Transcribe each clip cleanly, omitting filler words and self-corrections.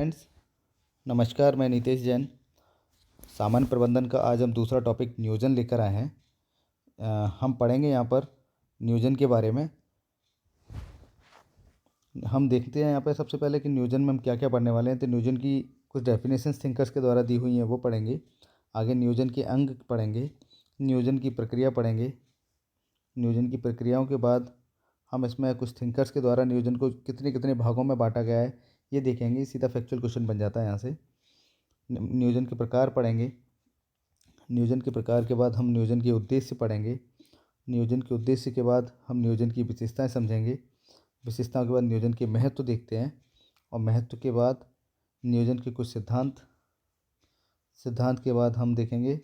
Friends, नमस्कार। मैं नितेश जैन। सामान्य प्रबंधन का आज हम दूसरा टॉपिक नियोजन लेकर आए हैं। हम पढ़ेंगे यहाँ पर नियोजन के बारे में। हम देखते हैं यहाँ पर सबसे पहले कि नियोजन में हम क्या क्या पढ़ने वाले हैं। तो नियोजन की कुछ डेफिनेशंस थिंकर्स के द्वारा दी हुई हैं, वो पढ़ेंगे। आगे नियोजन के अंग पढ़ेंगे, नियोजन की प्रक्रिया पढ़ेंगे। नियोजन की प्रक्रियाओं के बाद हम इसमें कुछ थिंकर्स के द्वारा नियोजन को कितने कितने भागों में बांटा गया है ये देखेंगे। सीधा फैक्चुअल क्वेश्चन बन जाता है यहाँ से। नियोजन के प्रकार पढ़ेंगे। नियोजन के प्रकार के बाद हम नियोजन के उद्देश्य पढ़ेंगे। नियोजन के उद्देश्य के बाद हम नियोजन की विशेषताएं समझेंगे। विशेषताओं के बाद नियोजन के महत्व देखते हैं, और महत्व के बाद नियोजन के कुछ सिद्धांत के बाद हम देखेंगे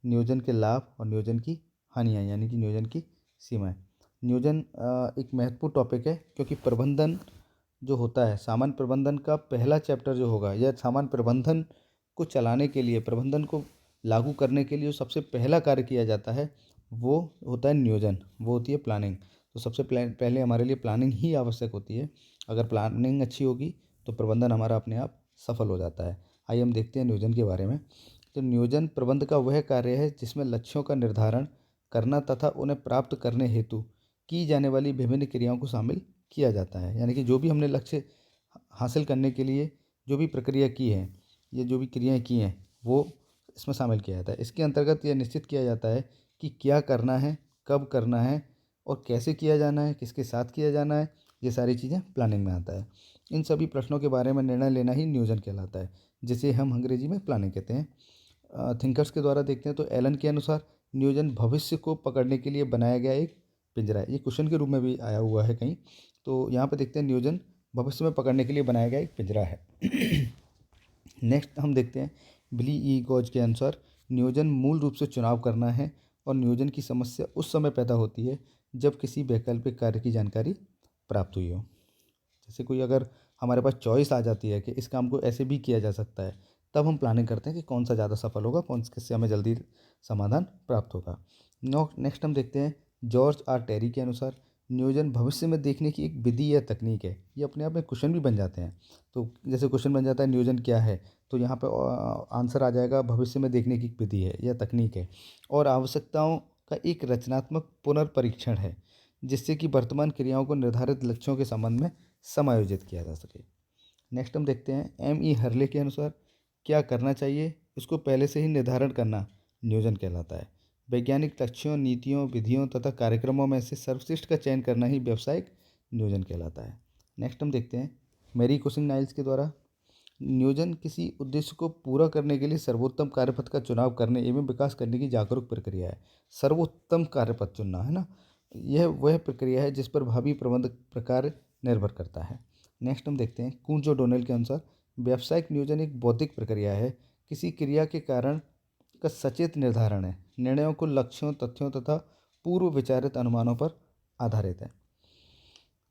नियोजन के लाभ और नियोजन की हानियाँ, यानी कि नियोजन की सीमाएं। नियोजन एक महत्वपूर्ण टॉपिक है, क्योंकि प्रबंधन जो होता है, सामान्य प्रबंधन का पहला चैप्टर जो होगा, या सामान्य प्रबंधन को चलाने के लिए, प्रबंधन को लागू करने के लिए जो सबसे पहला कार्य किया जाता है वो होता है नियोजन, वो होती है प्लानिंग। तो सबसे पहले हमारे लिए प्लानिंग ही आवश्यक होती है। अगर प्लानिंग अच्छी होगी तो प्रबंधन हमारा अपने आप सफल हो जाता है। आइए हम देखते हैं नियोजन के बारे में। तो नियोजन प्रबंध का वह कार्य है जिसमें लक्ष्यों का निर्धारण करना तथा उन्हें प्राप्त करने हेतु की जाने वाली विभिन्न क्रियाओं को शामिल किया जाता है। यानी कि जो भी हमने लक्ष्य हासिल करने के लिए जो भी प्रक्रिया की है, ये जो भी क्रियाएं की हैं, वो इसमें शामिल किया जाता है। इसके अंतर्गत यह निश्चित किया जाता है कि क्या करना है, कब करना है और कैसे किया जाना है, किसके साथ किया जाना है। ये सारी चीज़ें प्लानिंग में आता है। इन सभी प्रश्नों के बारे में निर्णय लेना ही नियोजन कहलाता है, जिसे हम अंग्रेजी में प्लानिंग कहते हैं। थिंकर्स के द्वारा देखते हैं तो एलन के अनुसार नियोजन भविष्य को पकड़ने के लिए बनाया गया एक पिंजरा है। ये क्वेश्चन के रूप में भी आया हुआ है कहीं। तो यहाँ पर देखते हैं नियोजन भविष्य में पकड़ने के लिए बनाया गया एक पिंजरा है। नेक्स्ट हम देखते हैं बिली ई गॉज के अनुसार नियोजन मूल रूप से चुनाव करना है, और नियोजन की समस्या उस समय पैदा होती है जब किसी वैकल्पिक कार्य की जानकारी प्राप्त हुई हो। जैसे कोई अगर हमारे पास चॉइस आ जाती है कि इस काम को ऐसे भी किया जा सकता है, तब हम प्लानिंग करते हैं कि कौन सा ज़्यादा सफल होगा, कौन किससे हमें जल्दी समाधान प्राप्त होगा। नेक्स्ट हम देखते हैं जॉर्ज आर टेरी के अनुसार नियोजन भविष्य में देखने की एक विधि या तकनीक है। ये अपने आप में क्वेश्चन भी बन जाते हैं। तो जैसे क्वेश्चन बन जाता है नियोजन क्या है, तो यहाँ पर आंसर आ जाएगा भविष्य में देखने की विधि है या तकनीक है, और आवश्यकताओं का एक रचनात्मक पुनर्परीक्षण है, जिससे कि वर्तमान क्रियाओं को निर्धारित लक्ष्यों के संबंध में समायोजित किया जा सके। नेक्स्ट हम देखते हैं एम ई हर्ले के अनुसार क्या करना चाहिए इसको पहले से ही निर्धारण करना नियोजन कहलाता है। वैज्ञानिक लक्ष्यों, नीतियों, विधियों तथा कार्यक्रमों में से सर्वश्रेष्ठ का चयन करना ही व्यावसायिक नियोजन कहलाता है। नेक्स्ट हम देखते हैं मैरी कुसिंग नाइल्स के द्वारा नियोजन किसी उद्देश्य को पूरा करने के लिए सर्वोत्तम कार्यपथ का चुनाव करने एवं विकास करने की जागरूक प्रक्रिया है। सर्वोत्तम कार्यपथ चुनना है ना, यह वह प्रक्रिया है जिस पर भावी प्रबंध प्रकार निर्भर करता है। नेक्स्ट हम देखते हैं कूंज और डोनेल के अनुसार व्यावसायिक नियोजन एक बौद्धिक प्रक्रिया है। किसी क्रिया के कारण का सचेत निर्धारण है। निर्णयों को लक्ष्यों, तथ्यों तथा पूर्व विचारित अनुमानों पर आधारित है।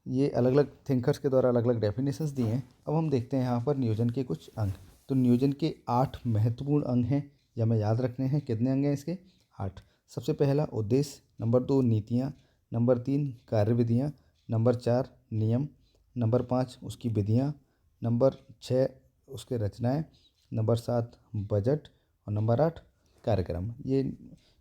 ये अलग अलग थिंकर्स के द्वारा अलग अलग डेफिनेशंस दिए हैं। अब हम देखते हैं यहाँ पर नियोजन के कुछ अंग। तो नियोजन के 8 महत्वपूर्ण अंग हैं, या हमें याद रखने हैं। कितने अंग हैं इसके? 8। सबसे पहला उद्देश्य, नंबर 2 नीतियाँ, नंबर 3 कार्यविधियाँ, नंबर 4 नियम, नंबर 5 उसकी विधियाँ, नंबर 6 उसके रचनाएँ, नंबर 7 बजट, और नंबर 8 कार्यक्रम। ये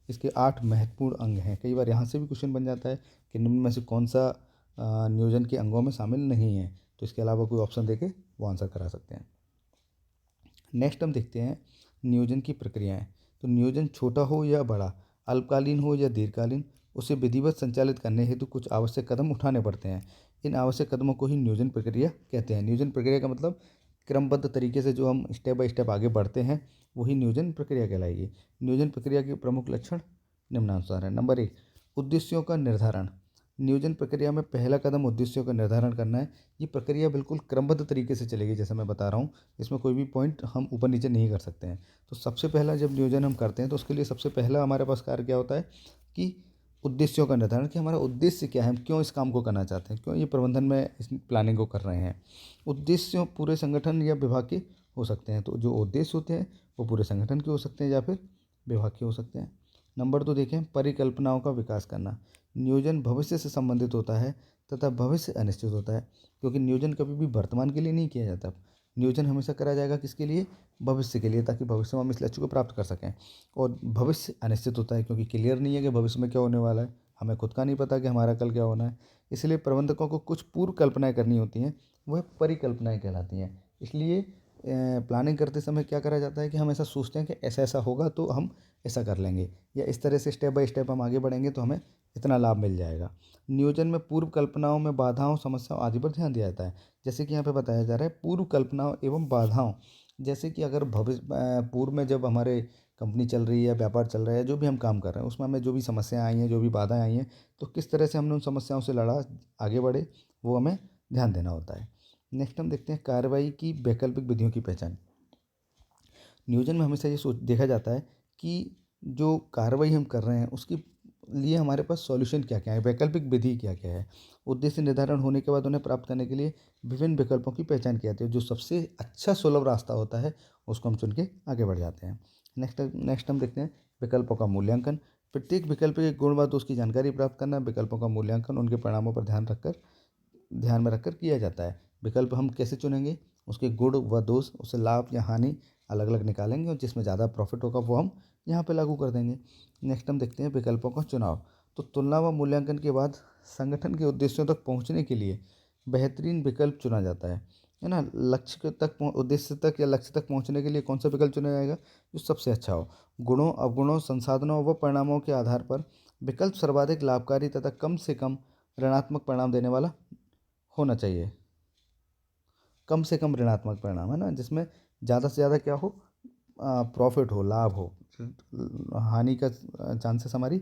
इसके 8 महत्वपूर्ण अंग हैं। कई बार यहाँ से भी क्वेश्चन बन जाता है कि निम्न में से कौन सा नियोजन के अंगों में शामिल नहीं है, तो इसके अलावा कोई ऑप्शन देके वो आंसर करा सकते हैं। नेक्स्ट हम देखते हैं नियोजन की प्रक्रियाएं। तो नियोजन छोटा हो या बड़ा, अल्पकालीन हो या दीर्घकालीन, उसे विधिवत संचालित करने हेतु कुछ आवश्यक कदम उठाने पड़ते हैं। इन आवश्यक कदमों को ही नियोजन प्रक्रिया कहते हैं। नियोजन प्रक्रिया का मतलब क्रमबद्ध तरीके से जो हम स्टेप बाय स्टेप आगे बढ़ते हैं, वही नियोजन प्रक्रिया कहलाएगी। नियोजन प्रक्रिया के प्रमुख लक्षण निम्नानुसार है। नंबर 1 उद्देश्यों का निर्धारण। नियोजन प्रक्रिया में पहला कदम उद्देश्यों का निर्धारण करना है। ये प्रक्रिया बिल्कुल क्रमबद्ध तरीके से चलेगी, जैसे मैं बता रहा हूँ। इसमें कोई भी पॉइंट हम ऊपर नीचे नहीं कर सकते हैं। तो सबसे पहला जब नियोजन हम करते हैं तो उसके लिए सबसे पहला हमारे पास कार्य क्या होता है कि उद्देश्यों का निर्धारण, कि हमारा उद्देश्य क्या है, हम क्यों इस काम को करना चाहते हैं, क्यों ये प्रबंधन में इस प्लानिंग को कर रहे हैं। उद्देश्य पूरे संगठन या विभाग के हो सकते हैं। तो जो उद्देश्य होते हैं वो पूरे संगठन के हो सकते हैं या फिर विभाग के हो सकते हैं। नंबर 2 देखें परिकल्पनाओं का विकास करना। नियोजन भविष्य से संबंधित होता है तथा भविष्य अनिश्चित होता है, क्योंकि नियोजन कभी भी वर्तमान के लिए नहीं किया जाता। नियोजन हमेशा करा जाएगा किसके लिए? भविष्य के लिए, ताकि भविष्य में हम इस लक्ष्य को प्राप्त कर सकें। और भविष्य अनिश्चित होता है क्योंकि क्लियर नहीं है कि भविष्य में क्या होने वाला है, हमें खुद का नहीं पता कि हमारा कल क्या होना है। इसलिए प्रबंधकों को कुछ पूर्व कल्पनाएँ करनी होती हैं, वह परिकल्पनाएँ कहलाती हैं। इसलिए प्लानिंग करते समय क्या करा जाता है कि हम ऐसा सोचते हैं कि ऐसा ऐसा होगा तो हम ऐसा कर लेंगे, या इस तरह से स्टेप बाय स्टेप हम आगे बढ़ेंगे तो हमें इतना लाभ मिल जाएगा। नियोजन में पूर्व कल्पनाओं में बाधाओं, समस्याओं आदि पर ध्यान दिया जाता है। जैसे कि यहाँ पे बताया जा रहा है पूर्व कल्पनाओं एवं बाधाओं, जैसे कि अगर पूर्व में जब हमारे कंपनी चल रही है, व्यापार चल रहा है, जो भी हम काम कर रहे हैं उसमें हमें जो भी समस्याएं आई हैं, जो भी बाधाएं आई हैं, तो किस तरह से हमने उन समस्याओं से लड़ा, आगे बढ़े, वो हमें ध्यान देना होता है। नेक्स्ट हम देखते हैं कार्रवाई की वैकल्पिक विधियों की पहचान। नियोजन में हमेशा ये सोच देखा जाता है कि जो कार्रवाई हम कर रहे हैं उसके लिए हमारे पास सॉल्यूशन क्या क्या है, वैकल्पिक विधि क्या क्या है। उद्देश्य निर्धारण होने के बाद उन्हें प्राप्त करने के लिए विभिन्न विकल्पों की पहचान की जाती है। जो सबसे अच्छा सुलभ रास्ता होता है उसको हम चुन के आगे बढ़ जाते हैं। नेक्स्ट हम देखते हैं विकल्पों का मूल्यांकन। प्रत्येक विकल्प के गुण व दोष की जानकारी प्राप्त करना, विकल्पों का मूल्यांकन उनके परिणामों पर ध्यान में रखकर किया जाता है। विकल्प हम कैसे चुनेंगे, उसके गुण व दोष, उससे लाभ या हानि अलग अलग निकालेंगे और जिसमें ज़्यादा प्रॉफिट होगा वो हम यहाँ पे लागू कर देंगे। नेक्स्ट हम देखते हैं विकल्पों का चुनाव। तो तुलना व मूल्यांकन के बाद संगठन के उद्देश्यों तक पहुँचने के लिए बेहतरीन विकल्प चुना जाता है ना। उद्देश्य तक या लक्ष्य तक पहुँचने के लिए कौन सा विकल्प चुना जाएगा? जो सबसे अच्छा हो। गुणों, अवगुणों, संसाधनों व परिणामों के आधार पर विकल्प सर्वाधिक लाभकारी तथा कम से कम ऋणात्मक परिणाम देने वाला होना चाहिए। कम से कम ऋणात्मक परिणाम, है ना, जिसमें ज़्यादा से ज़्यादा क्या हो, प्रॉफिट हो, लाभ हो, हानि का चांसेस हमारी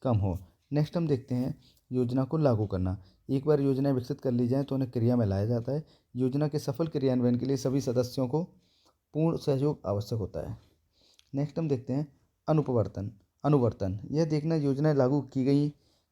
कम हो। नेक्स्ट हम देखते हैं योजना को लागू करना। एक बार योजनाएं विकसित कर ली जाएं तो उन्हें क्रिया में लाया जाता है। योजना के सफल क्रियान्वयन के लिए सभी सदस्यों को पूर्ण सहयोग आवश्यक होता है। नेक्स्ट हम देखते हैं अनुवर्तन। यह देखना योजनाएं लागू की गई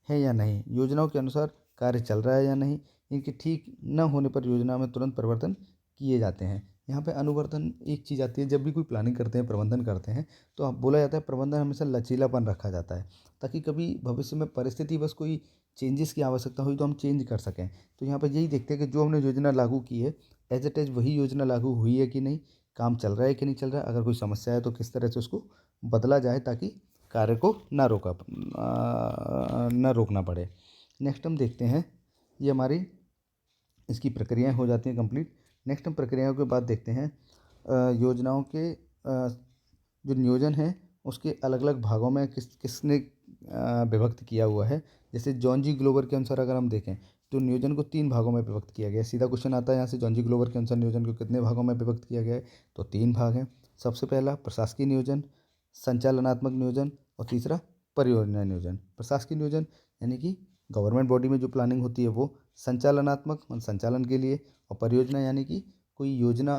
है या नहीं, योजनाओं के अनुसार कार्य चल रहा है या नहीं, इनके ठीक न होने पर योजना में तुरंत परिवर्तन किए जाते हैं। यहाँ पे अनुवर्तन एक चीज़ आती है, जब भी कोई प्लानिंग करते हैं, प्रबंधन करते हैं, तो अब बोला जाता है प्रबंधन हमेशा लचीलापन रखा जाता है, ताकि कभी भविष्य में परिस्थिति बस कोई चेंजेस की आवश्यकता हुई तो हम चेंज कर सकें। तो यहाँ पर यही देखते हैं कि जो हमने योजना लागू की है एज इट इज़ वही योजना लागू हुई है कि नहीं, काम चल रहा है कि नहीं चल रहा है, अगर कोई समस्या है तो किस तरह से उसको बदला जाए ताकि कार्य को ना रोकना पड़े। नेक्स्ट हम देखते हैं, ये हमारी इसकी प्रक्रियाएं हो जाती हैं कंप्लीट। नेक्स्ट हम प्रक्रियाओं के बाद देखते हैं योजनाओं के जो नियोजन है उसके अलग अलग भागों में किसने विभक्त किया हुआ है। जैसे जॉन जी ग्लोवर के अनुसार अगर हम देखें तो नियोजन को 3 भागों में विभक्त किया गया है। सीधा क्वेश्चन आता है यहाँ से, जॉन जी ग्लोवर के अनुसार नियोजन को कितने भागों में विभक्त किया गया है? तो 3 भाग हैं। सबसे पहला प्रशासकीय नियोजन, संचालनात्मक नियोजन और तीसरा परियोजना नियोजन। प्रशासकीय नियोजन यानी कि गवर्नमेंट बॉडी में जो प्लानिंग होती है वो, संचालनात्मक संचालन के लिए, और परियोजना यानी कि कोई योजना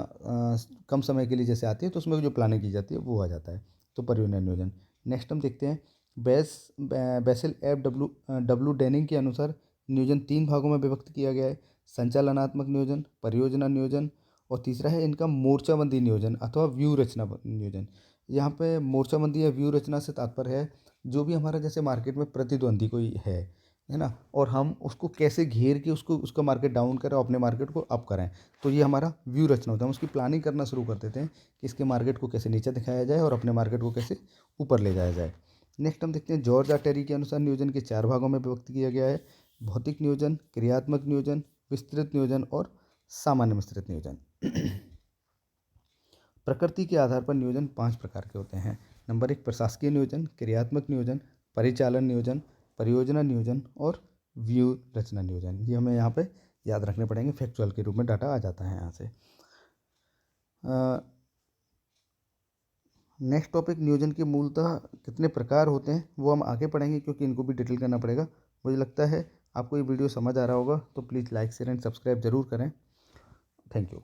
कम समय के लिए जैसे आती है तो उसमें जो प्लानिंग की जाती है वो आ जाता है, तो परियोजना नियोजन। नेक्स्ट हम देखते हैं बेसिल एफ डब्ल्यू डेनिंग के अनुसार नियोजन 3 भागों में विभक्त किया गया है, संचालनात्मक नियोजन, परियोजना नियोजन और तीसरा है इनका मोर्चाबंदी नियोजन अथवा व्यू रचना नियोजन। यहाँ पे मोर्चाबंदी या व्यू रचना से तात्पर्य है जो भी हमारा जैसे मार्केट में प्रतिद्वंदी कोई है ना, और हम उसको कैसे घेर के उसका मार्केट डाउन करें और अपने मार्केट को अप करें, तो ये हमारा व्यू रचना होता है। हम उसकी प्लानिंग करना शुरू कर देते हैं कि इसके मार्केट को कैसे नीचे दिखाया जाए और अपने मार्केट को कैसे ऊपर ले जाया जाए। नेक्स्ट हम देखते हैं जॉर्ज आर टेरी के अनुसार नियोजन के 4 भागों में विभक्त किया गया है: भौतिक नियोजन, क्रियात्मक नियोजन, विस्तृत नियोजन और सामान्य मिश्रित नियोजन। प्रकृति के आधार पर नियोजन 5 प्रकार के होते हैं। नंबर 1 प्रशासकीय नियोजन, क्रियात्मक नियोजन, परिचालन नियोजन, परियोजना नियोजन और व्यू रचना नियोजन। ये हमें यहाँ पे याद रखने पड़ेंगे, फैक्चुअल के रूप में डाटा आ जाता है यहाँ से। नेक्स्ट टॉपिक नियोजन के मूलतः कितने प्रकार होते हैं वो हम आगे पढ़ेंगे, क्योंकि इनको भी डिटेल करना पड़ेगा। मुझे लगता है आपको ये वीडियो समझ आ रहा होगा, तो please like share and subscribe जरूर करें। Thank you.